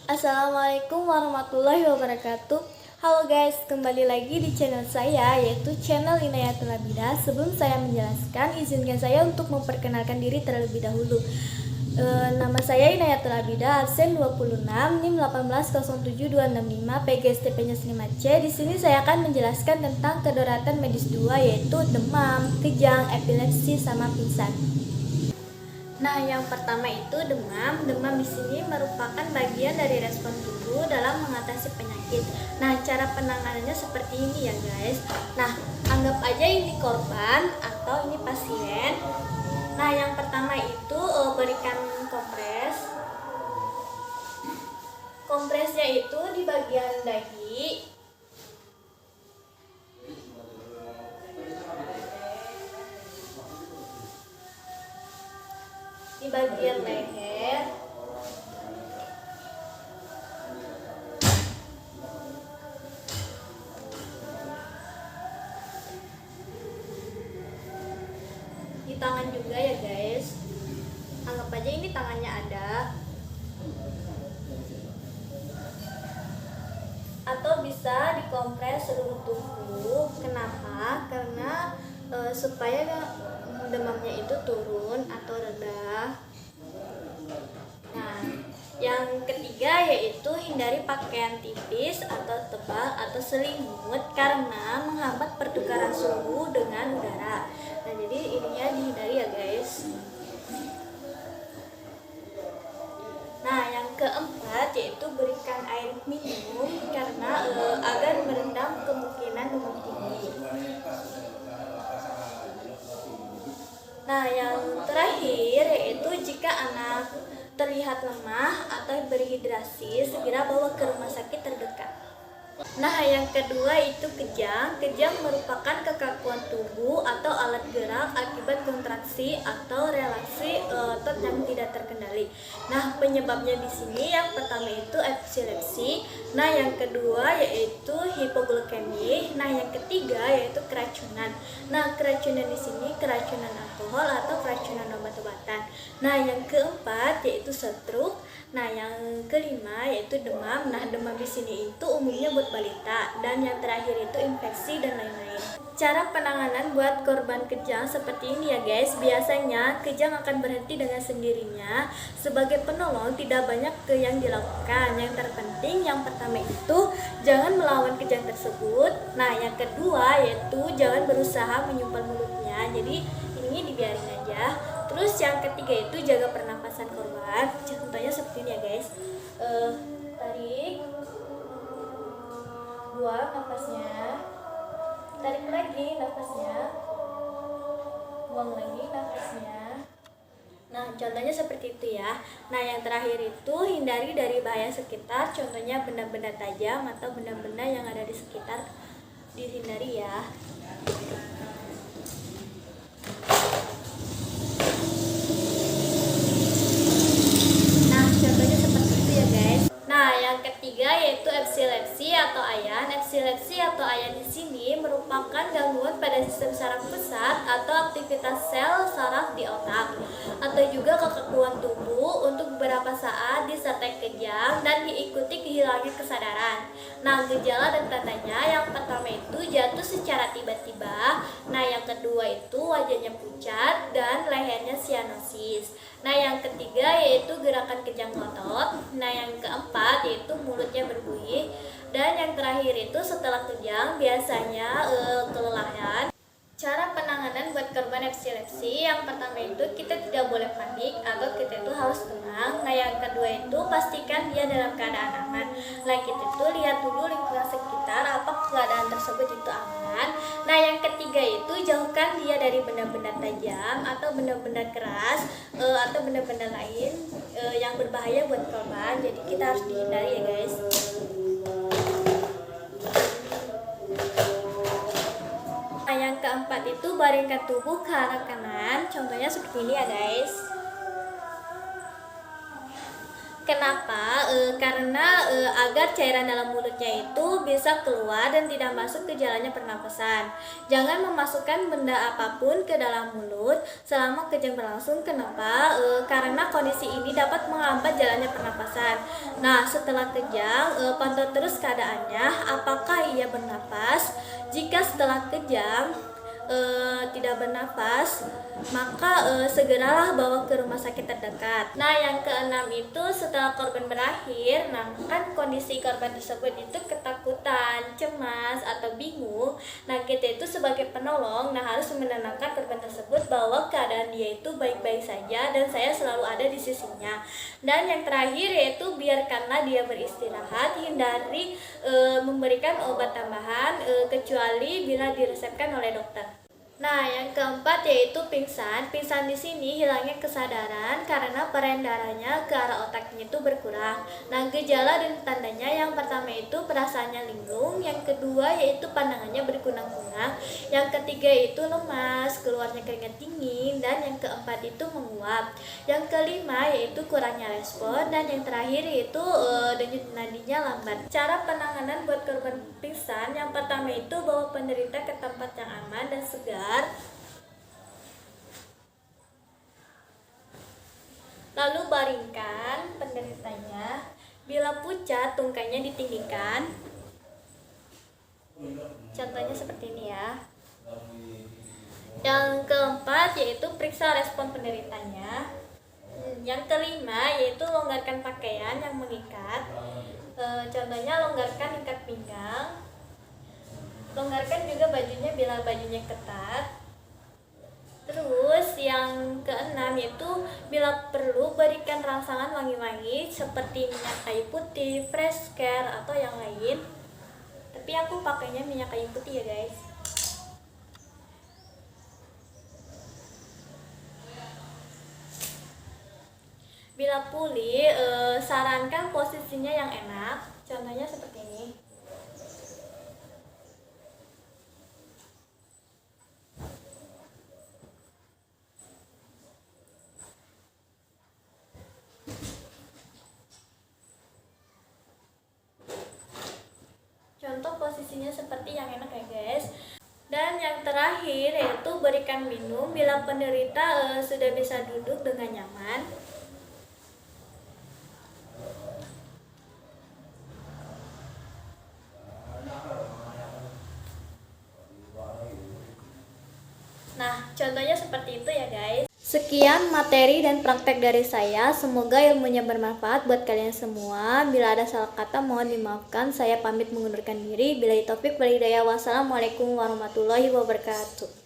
Assalamualaikum warahmatullahi wabarakatuh. Halo guys, kembali lagi di channel saya, yaitu channel Inayatul Abida. Sebelum saya menjelaskan, izinkan saya untuk memperkenalkan diri terlebih dahulu. Nama saya Inayatul Abida, absen 26, NIM 1807265, PGSTP-nya 5C. Di sini saya akan menjelaskan tentang kedaruratan medis 2, yaitu demam, kejang, epilepsi, sama pingsan. Nah, yang pertama itu demam. Demam di sini merupakan bagian dari respon tubuh dalam mengatasi penyakit. Nah, cara penanganannya seperti ini ya, guys. Nah, anggap aja ini korban atau ini pasien. Nah, yang pertama itu berikan kompres. Kompresnya itu di bagian dahi. Di bagian leher, di tangan juga ya guys. Anggap aja ini tangannya ada. Atau bisa dikompres seluruh tubuh. Kenapa? Karena supaya demamnya itu turun atau reda. Nah, yang ketiga yaitu hindari pakaian tipis atau tebal atau selimut karena menghambat pertukaran suhu dengan udara. Nah, jadi ininya dihindari ya guys. Nah, yang keempat yaitu berikan air minum karena agar meredam kemungkinan demam tinggi. Nah, yang terakhir yaitu jika anak terlihat lemah atau berhidrasi, segera bawa ke rumah sakit terdekat. Nah, yang kedua itu kejang. Kejang merupakan kekakuan tubuh atau alat gerak akibat kontraksi atau relaksi otot yang tidak terkendali. Nah, penyebabnya di sini yang pertama itu epilepsi. Nah, yang kedua yaitu hipoglikemi. Nah, yang ketiga yaitu keracunan. Nah, keracunan di sini keracunan alkohol atau keracunan obat-obatan. Nah, yang keempat yaitu stroke. Nah, yang kelima yaitu demam. Nah, demam di sini itu umumnya buat balita, dan yang terakhir itu infeksi dan lain-lain. Cara penanganan buat korban kejang seperti ini ya guys. Biasanya kejang akan berhenti dengan sendirinya. Sebagai penolong tidak banyak yang dilakukan. Yang terpenting yang pertama itu jangan melawan kejang tersebut. Nah, yang kedua yaitu jangan berusaha menyumpal mulutnya. Jadi ini dibiarin aja. Terus yang ketiga itu jaga pernapasan korban. Contohnya seperti ini ya guys. Tarik, buang nafasnya, tarik lagi nafasnya, buang lagi nafasnya. Nah, contohnya seperti itu ya. Nah, yang terakhir itu hindari dari bahaya sekitar. Contohnya benda-benda tajam atau benda-benda yang ada di sekitar, dihindari ya. Nah, yang ketiga yaitu epilepsi atau ayan. Epilepsi atau ayan di sini merupakan gangguan pada sistem saraf pusat atau aktivitas sel saraf di otak, atau juga kekakuan tubuh untuk beberapa saat disertai kejang dan diikuti kehilangan kesadaran. Nah, gejala dan tandanya yang pertama itu jatuh secara tiba-tiba. Nah, yang kedua itu wajahnya pucat dan lehernya sianosis. Nah, yang ketiga yaitu gerakan kejang otot. Nah, yang keempat yaitu mulutnya berbuih. Dan yang terakhir itu setelah kejang biasanya kelelahan. Cara penanganan buat korban epilepsi yang pertama itu kita tidak boleh panik atau kita itu harus tenang. Nah, yang kedua itu pastikan dia dalam keadaan aman. Nah, kita itu lihat dulu lingkungan sekitar apa keadaan tersebut itu aman. Nah, yang ketiga itu jauhkan dia dari benda-benda tajam atau benda-benda keras atau benda-benda lain yang berbahaya buat korban. Jadi kita harus dihindari ya guys. Nah, yang keempat itu baringkan tubuh ke arah kanan. Contohnya seperti ini ya guys. Kenapa? Karena agar cairan dalam mulutnya itu bisa keluar dan tidak masuk ke jalannya pernapasan. Jangan memasukkan benda apapun ke dalam mulut selama kejang berlangsung. Kenapa? Karena kondisi ini dapat menghambat jalannya pernapasan. Nah, setelah kejang, pantau terus keadaannya, apakah ia bernapas. Jika setelah kejang tidak bernapas, maka segeralah bawa ke rumah sakit terdekat. Nah, yang keenam itu setelah korban berakhir, nah kan kondisi korban tersebut itu ketakutan, cemas atau bingung. Nah, kita itu sebagai penolong, nah harus menenangkan korban tersebut bahwa keadaan dia itu baik-baik saja dan saya selalu ada di sisinya. Dan yang terakhir yaitu biarkanlah dia beristirahat, hindari memberikan obat tambahan kecuali bila diresepkan oleh dokter. Nah, yang keempat yaitu pingsan. Pingsan di sini hilangnya kesadaran karena peredaran darahnya ke arah otaknya itu berkurang. Nah, gejala dan tandanya yang pertama itu perasaannya linglung, yang kedua yaitu pandangannya berkunang-kunang, yang ketiga itu lemas, keluarnya keringat dingin, dan yang keempat itu menguap. Yang kelima yaitu kurangnya respon, dan yang terakhir yaitu denyut nadinya lambat. Cara penanganan buat korban pingsan, yang pertama itu bawa penderita ke tempat yang aman dan segar. Lalu baringkan penderitanya. Bila pucat, tungkainya ditinggikan. Contohnya seperti ini ya. Yang keempat yaitu periksa respon penderitanya. Yang kelima yaitu longgarkan pakaian yang mengikat. Contohnya longgarkan ikat pinggang. Longgarkan juga bajunya bila bajunya ketat. Terus yang keenam yaitu bila perlu berikan rangsangan wangi-wangi seperti minyak kayu putih, fresh care atau yang lain. Tapi aku pakainya minyak kayu putih ya guys. Bila pulih, sarankan posisinya yang enak. Contohnya seperti ini. Contoh posisinya seperti yang enak ya guys. Dan yang terakhir yaitu berikan minum bila penderita sudah bisa duduk dengan nyaman. Nah, contohnya seperti itu ya guys. Sekian materi dan praktek dari saya. Semoga ilmunya bermanfaat buat kalian semua. Bila ada salah kata mohon dimaafkan. Saya pamit mengundurkan diri. Billahi taufik wal hidayah. Wassalamualaikum warahmatullahi wabarakatuh.